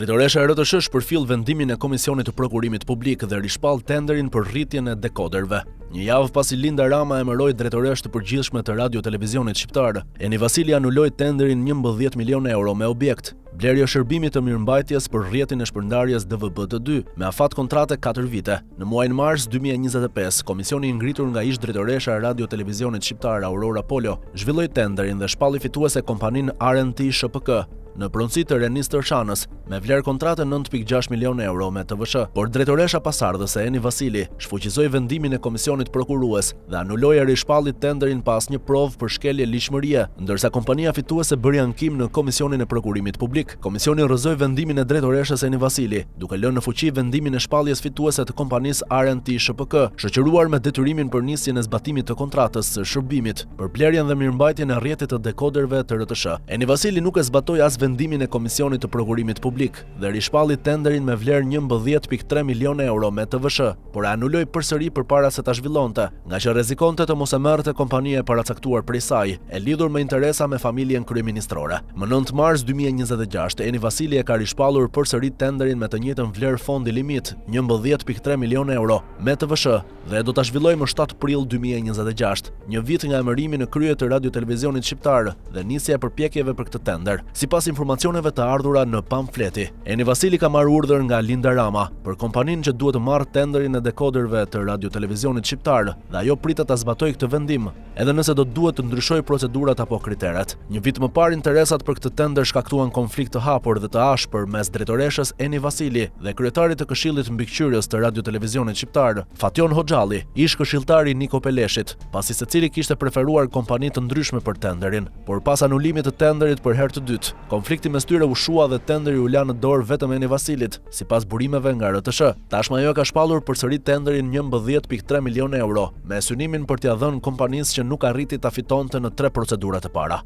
Drejtoresha e RTS shpërfill vendimin e Komisionit të Prokurimit Publik dhe rishpall tenderin për rritjen e dekoderëve. Një javë pasi Linda Rama emëroi drejtoresh të përgjithshme të Radio Televizionit Shqiptar, Eni Vasili anuloi tenderin 11 milion euro me objekt. Blerja e shërbimit të mirëmbajtjes për rrjetin e shpërndarjes DVB-T2 me afat kontrate 4 vite. Në muajin mars 2025, komisioni i ngritur nga ish drejtoresha e Radio Televizionit Shqiptar Aurora Polo zhvilloi tenderin dhe shpalli fituese kompaninë RNT SHPK në pronësi të Renis Tërshanës, me vlerë kontrate 9.6 milion euro me TVSH, por drejtoresha pasardhëse Eni Vasili shfuqizoi vendimin e komisionit prokurues dhe anuloi rishpalli tenderin pas një provë për shkelje ligjshmërie, ndërsa kompania fituese bëri ankim në Komisionin e Prokurimit Publik. Komisioni rrëzoi vendimin e drejtoreshës Eni Vasili, duke lënë në fuqi vendimin e shpalljes fituese të kompanisë RNT SHPK, shoqëruar me detyrimin për nisjen e zbatimit të kontratës së shërbimit për blerjen dhe mirëmbajtjen e rrjetit të dekoderëve të RTS. Eni Vasili nuk e zbatoi as vendimin e Komisionit të Prokurimit Publik dhe rishpalli tenderin me vlerë 11.3 milion euro me TVSH, por anuloi përsëri përpara se ta zhvillonte, nga që rrezikonte të mos e merrte kompania e paracaktuar prej saj, e lidhur me interesa me familjen kryeministrore. Më 9 mars 2026, Eni Vasili e ka rishpallur përsëri tenderin me të njëjtën vlerë fondi limit, 11.3 milion euro me TVSH dhe do ta zhvillojë më 7 prill 2026, një vit nga emërimi në krye të Radio Televizionit Shqiptar dhe nisja e përpjekjeve për këtë tender. Sipas informacioneve të ardhura në pamfleti, Eni Vasili ka marrë urdhër nga Linda Rama për kompaninë që duhet të marrë tenderin e dekoderëve të Radio Televizionit Shqiptar dhe ajo pritet ta zbatojë këtë vendim, edhe nëse do duhet të ndryshojë procedurat apo kriteret. Një vit më parë interesat për këtë tender shkaktuan konflikt të hapur dhe të ashpër mes drejtoreshës Eni Vasili dhe kryetarit të Këshillit Mbikëqyrjes të Radio Televizionit Shqiptar, Fation Hoxhalli, ish këshilltari Niko Peleshit, pasi secili kishte preferuar kompani të ndryshme për tenderin, por pas anulimit të tenderit për herë të dytë, konflikti mes tyre u shua dhe tenderi u la në dorë vetëm Eni Vasilit, sipas burimeve nga RTS. Tashmë ajo ka shpallur përsëri tenderin 11.3 milion euro, me synimin për t'ia dhënë kompanisë që nuk arriti ta fitonte në 3 procedurat e para.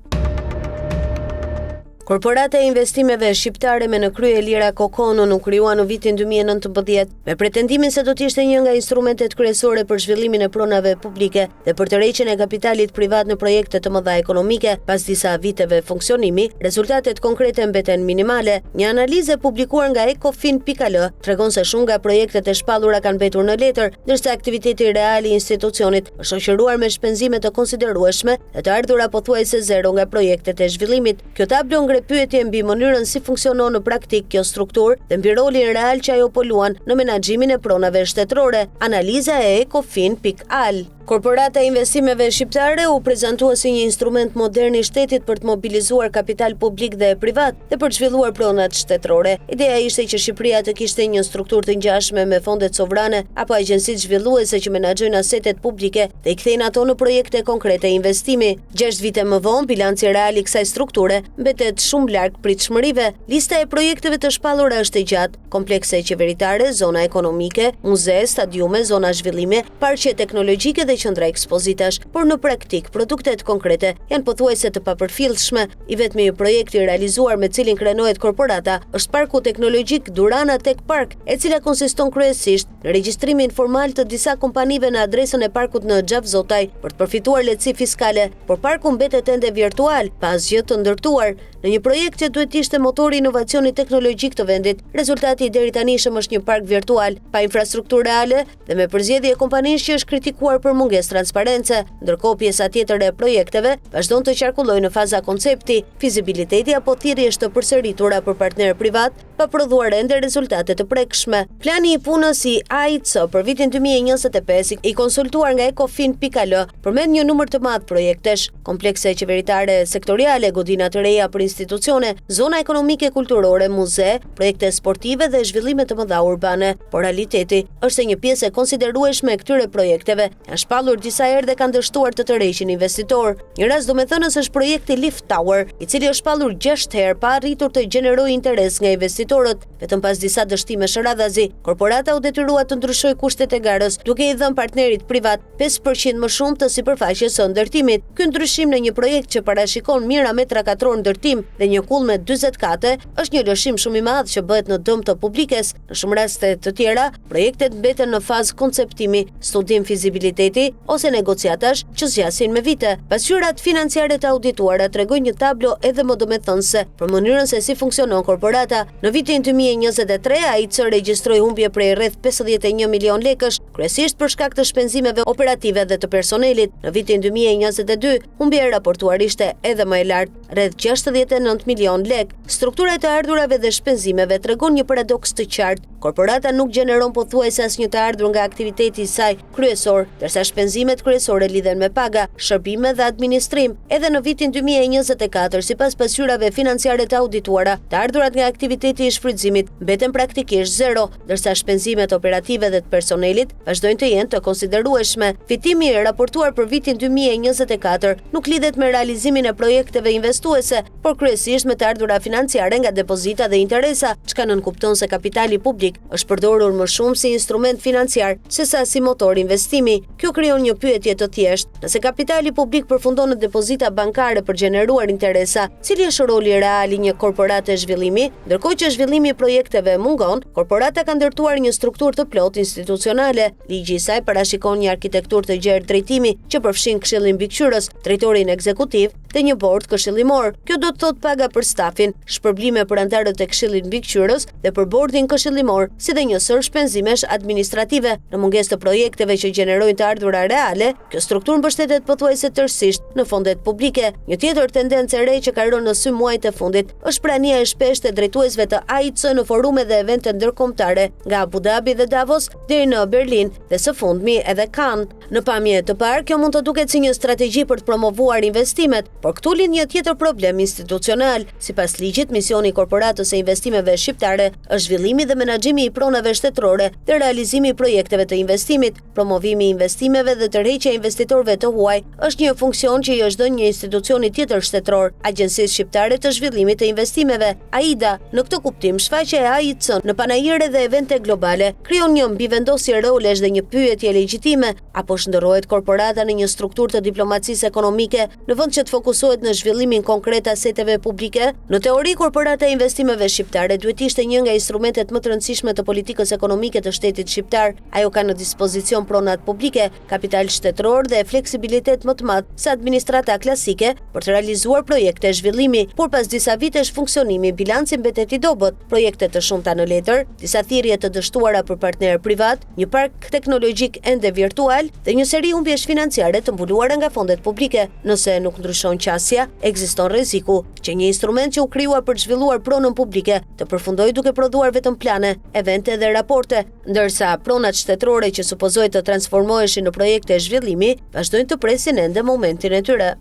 Korporata e investimeve shqiptare me në krye Lira Kokono nuk krijua në vitin 2019 me pretendimin se do të ishte një nga instrumentet kryesore për zhvillimin e pronave publike dhe për tërheqjen e kapitalit privat në projekte të mëdha ekonomike. Pas disa viteve funksionimi, rezultatet konkrete mbeten minimale. Një analizë e publikuar nga Ecofin.al tregon se shumë nga projektet e shpallura kanë mbetur në letër, ndërsa aktiviteti real i institucionit është shoqëruar me shpenzime të konsiderueshme dhe të ardhura pothuajse zero nga projektet e zhvillimit. Kjo tablo pyetje mbi mënyrën si funksionon në praktik kjo strukturë dhe mbi rolin real që ajo po luan në menaxhimin e pronave shtetërore. Analiza e Ecofin.al. Korporata e investimeve shqiptare u prezantua si një instrument modern i shtetit për të mobilizuar kapital publik dhe privat dhe për të zhvilluar pronat shtetërore. Ideja ishte që Shqipëria të kishte një strukturë të ngjashme me fondet sovrane apo agjencitë zhvilluese që menaxhojnë asetet publike dhe i kthejnë ato në projekte konkrete investimi. 6 vite më vonë, bilanci real i kësaj strukture mbetet shumë larg pritshmërive. Lista e projekteve të shpallura është e gjatë: komplekse qeveritare, zona ekonomike, muze, stadiume, zona zhvillime, parqe teknologjike dhe qendra ekspozitash, por në praktik produktet konkrete janë pothuajse të papërfillshme. I vetmi projekt i realizuar me cilin krenohet korporata është Parku Teknologjik Durana Tech Park, e cila konsiston kryesisht në regjistrimin formal të disa kompanive në adresën e parkut në Xhavzotaj për të përfituar lehtësi fiskale, por parku mbetet ende virtual, pa asgjë të ndërtuar. Në një projekt që duhet të ishte motori i inovacionit teknologjik të vendit, rezultati i deri tanishëm është një park virtual, pa infrastrukturë reale dhe me përzgjedhje e kompanisë që është kritikuar për mungesë transparence. Ndërkohë pjesa tjetër e projekteve vazhdon të qarkullojë në faza koncepti, fizibiliteti apo thirrjesht të përsëritura për partner privat, pa prodhuar ende rezultate të prekshme. Plani i punës i AIC për vitin 2025 i konsultuar nga Ecofin.al përmend një numër të madh projektesh: komplekse qeveritare sektoriale, godina të reja për institucione, zona ekonomike kulturore, muze, projekte sportive dhe zhvillime të mëdha urbane. Por realiteti është se një pjesë e konsiderueshme e këtyre projekteve janë shpallur disa herë dhe kanë dështuar të tërheqin investitor. Një rast domethënës është projekti Lift Tower, i cili është shpallur 6 herë pa arritur të gjenerojë interes nga investitorët. Vetëm pas disa dështimesh radhazi, korporata u detyrua të ndryshojë kushtet e garës, duke i dhënë partnerit privat 5% më shumë të sipërfaqes së ndërtimit. Ky ndryshim në një projekt që parashikon mijëra metra katror ndërtim dhe një kull me 40 kate është një lëshim shumë i madh që bëhet në dëm të publikes. Në shumë raste të tjera, projektet mbeten në fazë konceptimi, studim fizibiliteti krediti ose negociatash që zgjasin me vite. Pasqyrat financiare të audituara tregojnë një tablo edhe më domethënëse për mënyrën se si funksionon korporata. Në vitin 2023 AIC regjistroi humbje prej rreth 51 milion lekësh, kryesisht për shkak të shpenzimeve operative dhe të personelit. Në vitin 2022 humbja e raportuar ishte edhe më e lartë, rreth 69 milion lek. Struktura e të ardhurave dhe shpenzimeve tregon një paradoks të qartë. Korporata nuk gjeneron pothuajse asnjë të ardhur nga aktiviteti i saj kryesor, ndërsa shpenzimet kryesore lidhen me paga, shërbime dhe administrim. Edhe në vitin 2024, sipas pasqyrave financiare të audituara, të ardhurat nga aktiviteti i shfrytëzimit mbeten praktikisht zero, ndërsa shpenzimet operative dhe të personelit vazhdojnë të jenë të konsiderueshme. Fitimi i raportuar për vitin 2024 nuk lidhet me realizimin e projekteve investuese, por kryesisht me të ardhura financiare nga depozita dhe interesa, çka nënkupton se kapitali publik është përdorur më shumë si instrument financiar sesa si motor investimi. Kjo krijon një pyetje të thjeshtë: nëse kapitali publik përfundon në depozita bankare për gjeneruar interesa, cili është roli real i një korporate zhvillimi? Ndërkohë që zhvillimi i projekteve mungon, korporata ka ndërtuar një strukturë të plotë institucionale. Ligji i saj parashikon një arkitekturë të gjerë drejtimi që përfshin këshillin mbikëqyrës, drejtorin ekzekutiv dhe një bord këshillimor. Kjo do të thotë paga për stafin, shpërblime për anëtarët e këshillit mbikëqyrës dhe për bordin këshillimor, si dhe një sër shpenzimesh administrative. Në mungesë të projekteve që gjenerojnë të ardhura reale, kjo strukturë mbështetet pothuajse tërësisht në fondet publike. Një tjetër tendencë e re që ka rënë në sy muajt e fundit është prania e shpeshtë e drejtuesve të AIC në forume dhe evente ndërkombëtare, nga Abu Dhabi dhe Davos deri në Berlin dhe së fundmi edhe Cannes. Në pamje të parë, kjo mund të duket si një strategji për të promovuar investimet, por këtu lind një tjetër problem institucional. Sipas ligjit, misioni i korporatës së investimeve shqiptare është zhvillimi dhe menaxhimi i pronave shtetërore dhe realizimi i projekteve të investimit. Promovimi i investimeve dhe tërheqja e investitorëve të huaj është një funksion që i është dhënë një institucioni tjetër shtetëror, Agjencisë Shqiptare të Zhvillimit të Investimeve, AIDA. Në këtë kuptim, shfaqja e AIC në panajire dhe evente globale krijon një mbivendosje rolesh dhe një pyetje legjitime: apo shndërrohet korporata në një strukturë të diplomacisë ekonomike në vend që të fokusohet në zhvillimin konkret të aseteve publike? Në teori, korporata e investimeve shqiptare duhet ishte një nga instrumentet më të rëndësishme të politikës ekonomike të shtetit shqiptar. Ajo ka në dispozicion pronat publike, kapital shtetëror dhe fleksibilitet më të madh se administrata klasike për të realizuar projekte zhvillimi, por pas disa vitesh funksionimi, bilanci mbetet i dobët, projekte të shumta në letër, disa thirrje të dështuara për partner privat, një park teknologjik ende virtual dhe një seri humbjesh financiare të mbuluara nga fondet publike. Nëse nuk ndryshon qasja, ekziston rreziku që një instrument që u krijua për të zhvilluar pronën publike të përfundojë duke prodhuar vetëm plane, evente dhe raporte, ndërsa pronat shtetërore që supozohet të transformoheshin në projekte zhvillimi vazhdojnë të presin ende momentin e tyre.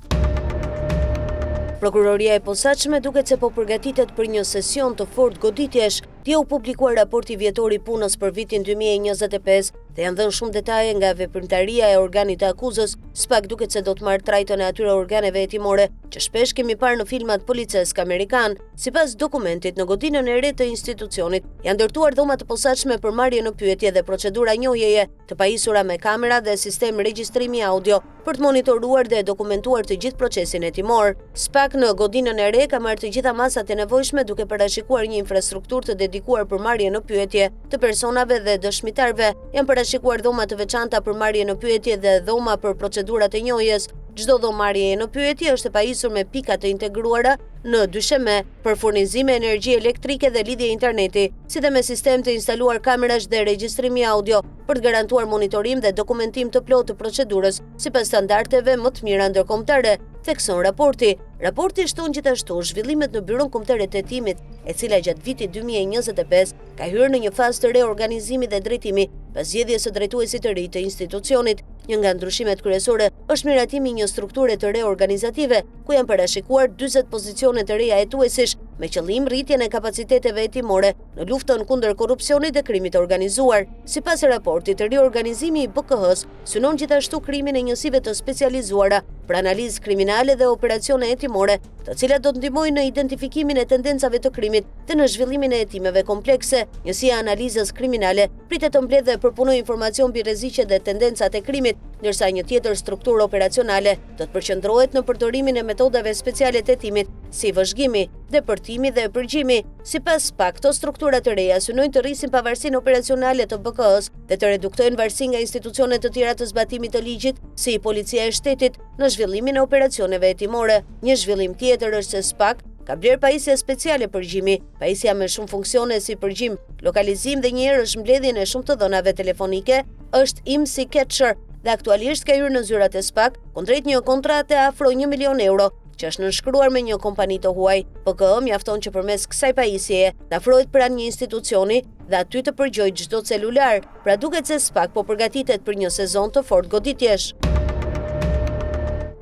Prokuroria e posaçme duket se po përgatitet për një sesion të fortë goditjesh. Dje u publikuar raporti vjetor i punës për vitin 2025 dhe janë dhënë shumë detaje nga veprimtaria e organit të akuzës. Spak duket se do të marrë trajton e atyre organeve hetimore që shpesh kemi parë në filmat policesk amerikan. Sipas dokumentit, në godinën e re të institucionit janë ndërtuar dhoma të posaçme për marrje në pyetje dhe procedura njohjeje të pajisura me kamera dhe sistem regjistrimi audio për të monitoruar dhe dokumentuar të gjithë procesin hetimor. Spak në godinën e re ka marrë të gjitha masat e nevojshme duke parashikuar një infrastrukturë të dedikuar për marrje në pyetje të personave dhe dëshmitarve. Janë parashikuar dhoma të veçanta për marrje në pyetje dhe dhoma për procedurat e njohjes. Çdo dhomarrje në pyetje është e pajisur me pika të integruara në dysheme për furnizim e energji elektrike dhe lidhje interneti, si dhe me sistem të instaluar kamerash dhe regjistrimi audio për të garantuar monitorim dhe dokumentim të plotë të procedurës sipas standardeve më të mira ndërkombëtare, thekson raporti. Raporti shton gjithashtu zhvillimet në Byron Kombëtar të Hetimit, e cila gjatë vitit 2025 ka hyrë në një fazë të reorganizimit dhe drejtimi pas zgjedhjes së drejtuesit të ri të institucionit. Një nga ndryshimet kryesore është miratimi i një strukture të re organizative, ku janë parashikuar 40 pozicione të reja hetuesish me qëllim rritjen e kapaciteteve hetimore në luftën kundër korrupsionit dhe krimit të organizuar. Sipas raportit, riorganizimi i BKH-s synon gjithashtu krimin e njësive të specializuara për analizë kriminale dhe operacione hetimore, të cilat do të ndihmojnë në identifikimin e tendencave të krimit dhe në zhvillimin e hetimeve komplekse. Njësia e analizës kriminale pritet të mbledhë dhe përpunojë informacion mbi rreziqet dhe tendencat e krimit, ndërsa një tjetër strukturë operacionale do të përqendrohet në përdorimin e metodave speciale të hetimit si vëzhgimi, depërtimi dhe përgjimi. Sipas SPAK, këto struktura të reja synojnë të rrisin pavarësinë operacionale të BK-s dhe të reduktojnë varësinë nga institucionet të tjera të zbatimit të ligjit, si Policia e Shtetit, në zhvillimin e operacioneve hetimore. Një zhvillim tjetër është se SPAK ka blerë pajisje speciale përgjimi. Pajisja me shumë funksione si përgjim, lokalizim dhe njëherë është mbledhjen e shumë të dhënave telefonike, është IMSI Catcher dhe aktualisht ka hyrë në zyrat e SPAK kundrejt një kontrate afro 1 milion euro, që është nënshkruar me një kompani të huaj. PKE mjafton që përmes kësaj pajisjeje të afrohet pranë një institucioni dhe aty të përgjojë çdo celular. Pra duket se SPAK po përgatitet për një sezon të fortë goditjesh.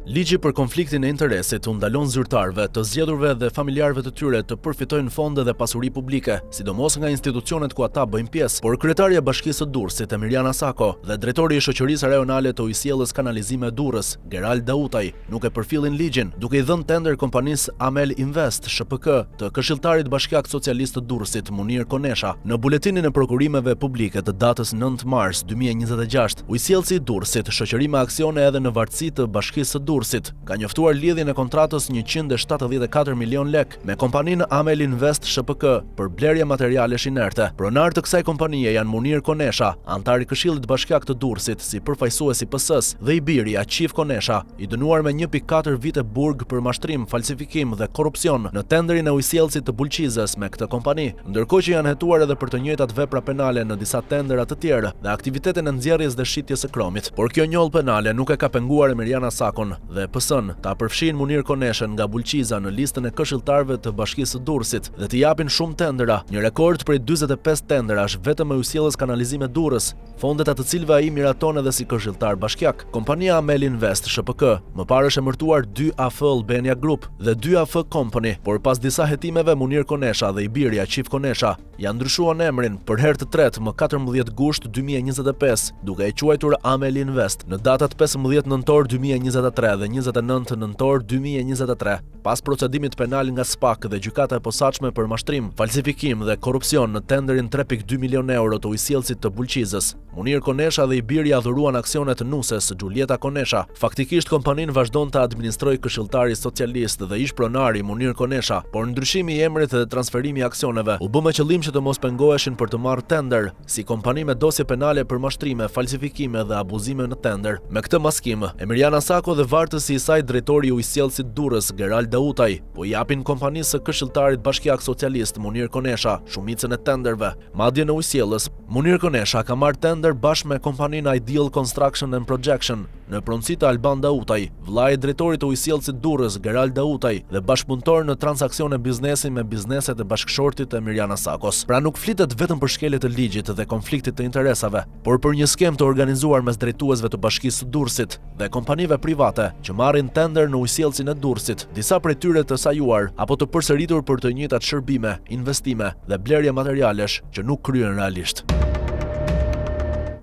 Ligji për konfliktin e interesit u ndalon zyrtarëve, të zgjedhurve dhe familjarëve të tyre të përfitojnë fonde dhe pasuri publike, sidomos nga institucionet ku ata bëjnë pjesë, por kryetaria e Bashkisë së Durrësit, Emiliana Sako, dhe drejtori i Shoqërisë Rajonale të Ujësjellës Kanalizime Durrës, Gerald Dautaj, nuk e përfillin ligjin, duke i dhënë tender kompanisë Amel Invest (SHPK) të këshilltarit bashkiak socialist të Durrësit, Munir Konesha. Në buletinin e prokurimeve publike të datës 9 mars 2026, Ujësjellësi i Durrësit, shoqëri me aksione edhe në vartësi të Bashkisë së Durrësit, ka njoftuar lidhjen e kontratës 174 milion lek me kompaninë Amel Invest SHPK për blerje materialesh inerte. Pronar të kësaj kompanie janë Munir Konesha, antar i Këshillit Bashkiak të Durrësit si përfaqësues i PS-s, dhe i biri Aqif Konesha, i dënuar me 1.4 vite burg për mashtrim, falsifikim dhe korrupsion në tenderin e ujësjellësit të Bulqizës me këtë kompani, ndërkohë që janë hetuar edhe për të njëjtat vepra penale në disa tendera të tjerë dhe aktivitetin e nxjerrjes dhe shitjes së kromit. Por kjo njollë penale nuk e ka penguar Emiliana Sakon dhe PS-n ta përfshin Munir Koneshën nga Bulqiza në listën e këshilltarëve të Bashkisë së Durrësit dhe t'i japin shumë tendera. Një rekord prej 45 tenderash vetëm me Ujësjellës Kanalizime Durrës, fondet atë të cilëve ai miraton edhe si këshilltar bashkiak. Kompania Amel Invest SHPK më parë është emërtuar 2AF Albania Group dhe 2AF Company, por pas disa hetimeve Munir Konesha dhe i biri Aqif Konesha janë ndryshuar emrin për herë të tretë më 14 gusht 2025, duke e quajtur Amel Invest në datat 15 nëntor 2023 dhe 29 nëntor 2023, pas procedimit penal nga SPAK dhe gjykata e posaçme për mashtrim, falsifikim dhe korrupsion në tenderin 3.2 milion euro të ujësjellësit të Bulqizës. Munir Konesha dhe i biri adhuruan aksionet Nuses, Xhulieta Konesha. Faktikisht kompaninë vazhdon të administrojë këshilltari socialist dhe ish pronari Munir Konesha, por ndryshimi i emrit dhe transferimi i aksioneve u bë me qëllim që të mos pengoheshin për të marrë tender, si kompani me dosje penale për mashtrime, falsifikime dhe abuzime në tender. Me këtë maskim, Emiliana Sako dhe vartësi i saj drejtori i Ujësjellësit Durrës, Gerald Dautaj, po i japin kompanisë së këshilltarit bashkiak socialist Munir Konesha shumicën e tenderve. Madje në Ujësjellës, Munir Konesha ka marrë tender bashkë me kompaninë Ideal Construction and Projection në pronësi të Alban Dautaj, vllai i drejtorit të Ujësjellësit Durrës, Gerald Dautaj, dhe bashkëpunëtor në transaksione biznesi me bizneset e bashkëshortit të Emiliana Sakos. Pra nuk flitet vetëm për shkelje të ligjit dhe konfliktit të interesave, por për një skem të organizuar mes drejtuesve të Bashkisë së Durrësit dhe kompanive private që marrin tender në ujësjellësin e Durrësit, disa prej tyre të sajuar apo të përsëritur për të njëjtat shërbime, investime dhe blerje materialesh që nuk kryen realisht.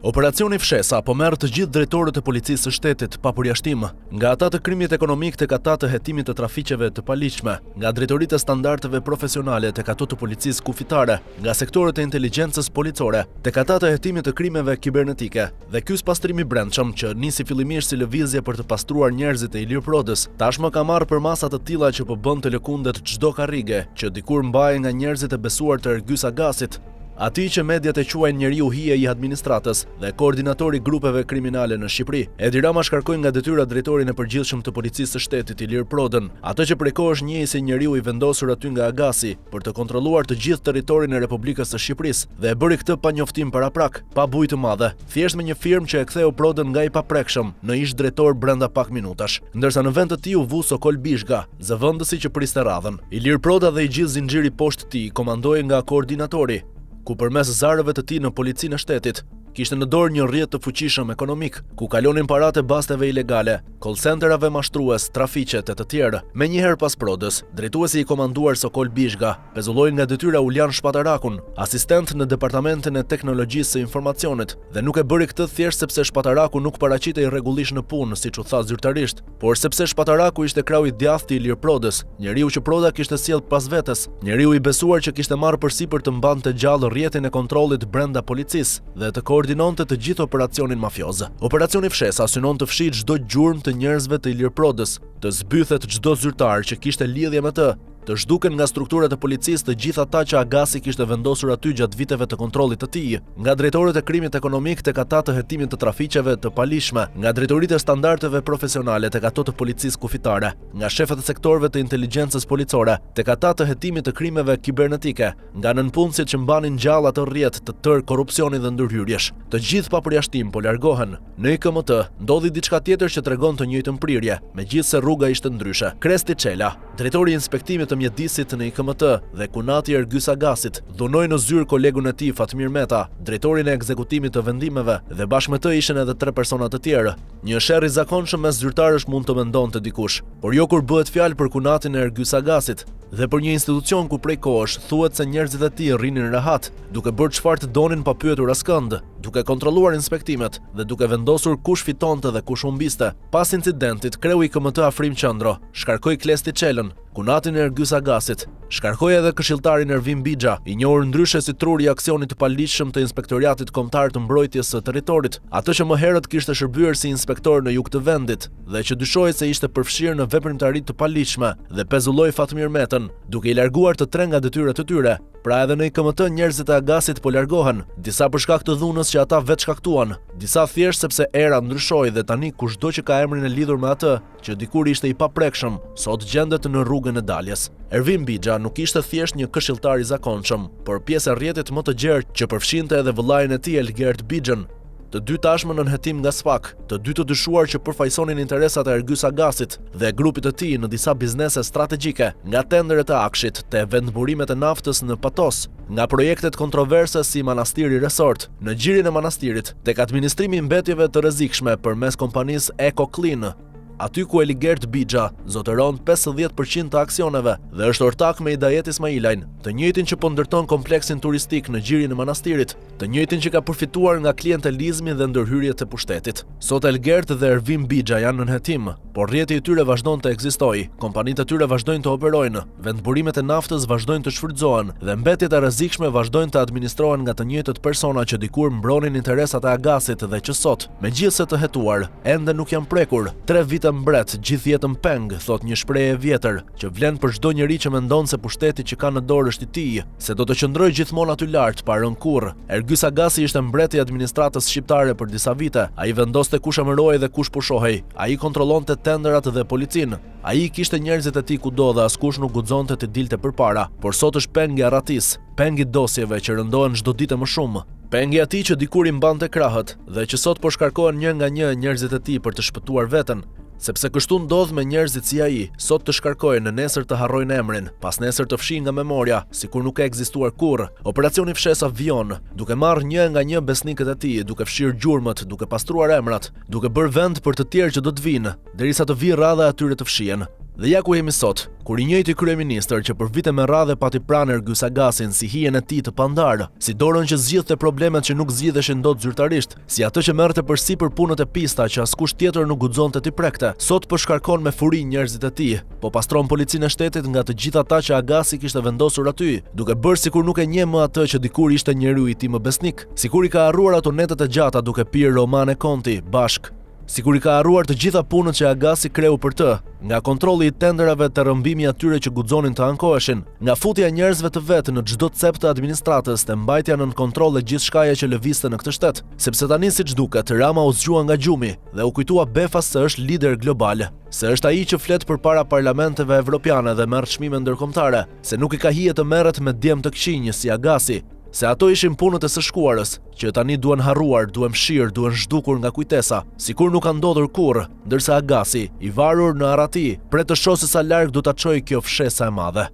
Operacioni Fshesa po merr të gjithë drejtorët e policisë së shtetit pa përjashtim, nga ata të krimit ekonomik tek ata të hetimit të trafiqeve të paligjshme, nga drejtoritë e standardeve profesionale tek ato të policisë kufitare, nga sektorët e inteligjencës policore tek ata të hetimit të krimeve kibernetike. Dhe ky pastrimi i brendshëm që nisi fillimisht si lëvizje për të pastruar njerëzit e Ilir Prodës, tashmë ka marrë për masa të tilla që po bën të lëkundet çdo karrige që dikur mbahej nga njerëzit e besuar të Ergyes Agasit, ati që mediat e quajnë njeriu hije i administratës dhe koordinatori grupeve kriminale në Shqipëri. Edi Rama shkarkoi nga detyra drejtorin e përgjithshëm të policisë së shtetit Ilir Prodën, atë që prej kohësh njihej si njeriu i vendosur aty nga Agasi për të kontrolluar të gjithë territorin e Republikës së Shqipërisë dhe e bëri këtë pa njoftim paraprak, pa bujë të madhe, thjesht me një firmë që e ktheu Prodën nga i paprekshëm në ish drejtor brenda pak minutash. Ndërsa në vend të tij u vu Sokol Bishga, zëvendësi që priste radhën. Ilir Proda dhe i gjithë zinxhiri poshtë tij komandohej nga koordinatori, ku përmes zarëve të tij në policinë e shtetit kishte në dorë një rrjet të fuqishëm ekonomik, ku kalonin paratë e basteve ilegale, call centerave mashtrues, trafiqet e të tjerë. Menjëherë pas Prodës, drejtuesi i komanduar Sokol Bishga pezulloi nga detyra Uljan Shpatarakun, asistent në Departamentin e Teknologjisë së Informacionit, dhe nuk e bëri këtë thjesht sepse Shpataraku nuk paraqitej rregullisht në punë, siç u tha zyrtarisht, por sepse Shpataraku ishte krau i djathtë i Ilir Prodës, njeriu që Proda kishte sjell pas vetes, njeriu i besuar që kishte marrë përsipër të mbante gjallë rrjetin e kontrollit brenda policisë dhe të koordinonte të gjithë operacionin mafioz. Operacioni Fshesa synon të fshijë çdo gjurmë të njerëzve të ilirprodës, të zbythet çdo zyrtar që kishte lidhje me të, të zhduken nga strukturat e policisë të gjithë ata që Agasi kishte vendosur aty gjatë viteve të kontrollit të tij, nga drejtorët e krimit ekonomik tek ata të hetimit të trafiqeve të palishme, nga drejtoritë e standardeve profesionale tek ato të policisë kufitare, nga shefët e sektorëve të inteligjencës policore tek ata të hetimit të krimeve kibernetike, nga nënpunësit që mbanin gjallë atë rrjet të tërë korrupsioni dhe ndërhyrjesh. Të gjithë pa përjashtim po largohen. Në IKMT ndodhi diçka tjetër që tregon të njëjtën prirje, megjithse rruga ishte ndryshe. Kresti Çela, drejtori i inspektimit të mjedisit në IKMT dhe Kunati Ergys Agasit, dhunoi në zyrë kolegun e tij Fatmir Meta, drejtorin e ekzekutimit të vendimeve, dhe bashkë me të ishin edhe 3 persona të tjerë. Një sherr i zakonshëm mes zyrtarësh mund të mendonte dikush, por jo kur bëhet fjalë për Kunatin e Ergys Agasit dhe për një institucion ku prej kohësh thuhet se njerëzit e tij rrinin rehat, duke bërë çfarë të donin pa pyetur askënd, duke kontrolluar inspektimet dhe duke vendosur kush fitonte dhe kush humbiste. Pas incidentit, kreu i IKMT Afrim Qendro shkarkoi Klesti Çelën, Kunatin e Ergys Agasit, shkarkoi edhe këshilltarin Ervin Bixha, i njohur ndryshe si truri i aksionit të palishëm të Inspektoriatit Kombëtar të Mbrojtjes së Territorit, atë që më herët kishte shërbyer si inspektor në jug të vendit dhe që dyshohej se ishte përfshirë në veprimtari të palishme dhe pezulloi Fatmir Metën, duke i larguar të 3 nga detyrat e tyre. Pra edhe në IKMT njerëzit e Agasit po largohen, disa për shkak të dhunës që ata vetë shkaktuan, disa thjesht sepse era ndryshoi dhe tani kushdo që ka emrin e lidhur me atë që dikur ishte i paprekshëm, sot gjendet në rrugën e daljes. Ervin Bixha nuk ishte thjesht një këshilltar i zakonshëm, por pjesë e rrjetit më të gjerë që përfshinte edhe vëllain e tij Elgert Bixhën. Të dy tashmë nën hetim nga SPAK, të dy të dyshuar që përfaqësonin interesat e Ergys Agasit dhe grupit të tij në disa biznese strategjike, nga tenderet e Akshit te vendburimet e naftës në Patos, nga projektet kontroverse si Manastiri Resort, në gjirin e manastirit, tek administrimi i mbetjeve të rrezikshme përmes kompanisë Eco Clean, aty ku Elgert Bixha zotëron 50% të aksioneve dhe është ortak me Hidayet Ismailajn, të njëjtin që po ndërton kompleksin turistik në gjirin e manastirit, të njëjtin që ka përfituar nga klientelizmi dhe ndërhyrjet e pushtetit. Sot Elgert dhe Ervin Bixha janë në hetim, por rrjeti i tyre vazhdon të ekzistojë, kompanitë e tyre vazhdojnë të operojnë, vendburimet e naftës vazhdojnë të shfrytëzohen dhe mbetjet e rrezikshme vazhdojnë të administrohen nga të njëjtët persona që dikur mbronin interesat e Agasit dhe që sot, megjithse të hetuar, ende nuk janë prekur. 3 vite mbret, gjithë jetën peng, thot një shprehje e vjetër, që vlen për çdo njeri që mendon se pushteti që ka në dorë është i tij, se do të qëndrojë gjithmonë aty lart pa rënë kurrë. Ergys Agasi ishte mbreti i administratës shqiptare për disa vite. Ai vendoste kush emërohej dhe kush pushohej. Ai kontrollonte tenderat dhe policinë. Ai kishte njerëzit e tij kudo dhe askush nuk guxonte të dilte përpara. Por sot është peng i arratis, peng i dosjeve që rëndohen çdo ditë më shumë. Pengi atij që dikur i mbante krahët dhe që sot po shkarkohen një nga një njerëzit e tij për të shpëtuar veten. Sepse kështu ndodh me njerëzit si ai, sot të shkarkojnë, në nesër të harrojnë emrin, pas nesër të fshihen nga memoria, sikur nuk ka ekzistuar kurrë. Operacioni Fshesa vjon, duke marrë një nga një besnikët e tij, duke fshirë gjurmët, duke pastruar emrat, duke bërë vend për të tjerë që do të vinë, derisa të vijë radha e atyre të fshihen. Dhe ja ku jemi sot, kur i njëjti kryeministër që për vite me radhë pati pranë Ergys Agasin si hijen e tij të pandar, si dorën që zgjidhte problemet që nuk zgjidheshin dot zyrtarisht, si atë që merrte përsipër punët e pista që askush tjetër nuk guxonte t'i prekte, sot po shkarkon me furi njerëzit e tij, po pastron policinë e shtetit nga të gjithë ata që Agasi kishte vendosur aty, duke bërë sikur nuk e njeh më atë që dikur ishte njeriu i tij më besnik, sikur i ka harruar ato netet e gjata duke pirë Romane Konti bashk. Sikur i ka harruar të gjitha punët që Agasi kreu për të, nga kontrolli i tenderave të rrëmbimi atyre që guxonin të ankoheshin, nga futja e njerëzve të vetë në çdo cep të administratës të mbajtja nën kontroll e gjithë shkaja që lëvizte në këtë shtet, sepse tani siç duket Rama u zgjua nga gjumi dhe u kujtua befas se është lider global, se është ai që flet përpara parlamenteve evropiane dhe merr çmime ndërkombëtare, se nuk i ka hije të merret me djem të këqinj si Agasi, se ato ishin punët e së shkuarës, që tani duhen harruar, duhen fshirë, duhen zhdukur nga kujtesa, sikur nuk ka ndodhur kurrë, ndërsa Agasi, i varur në arrati, pret të shohë se sa larg do ta çojë kjo fshesa e madhe.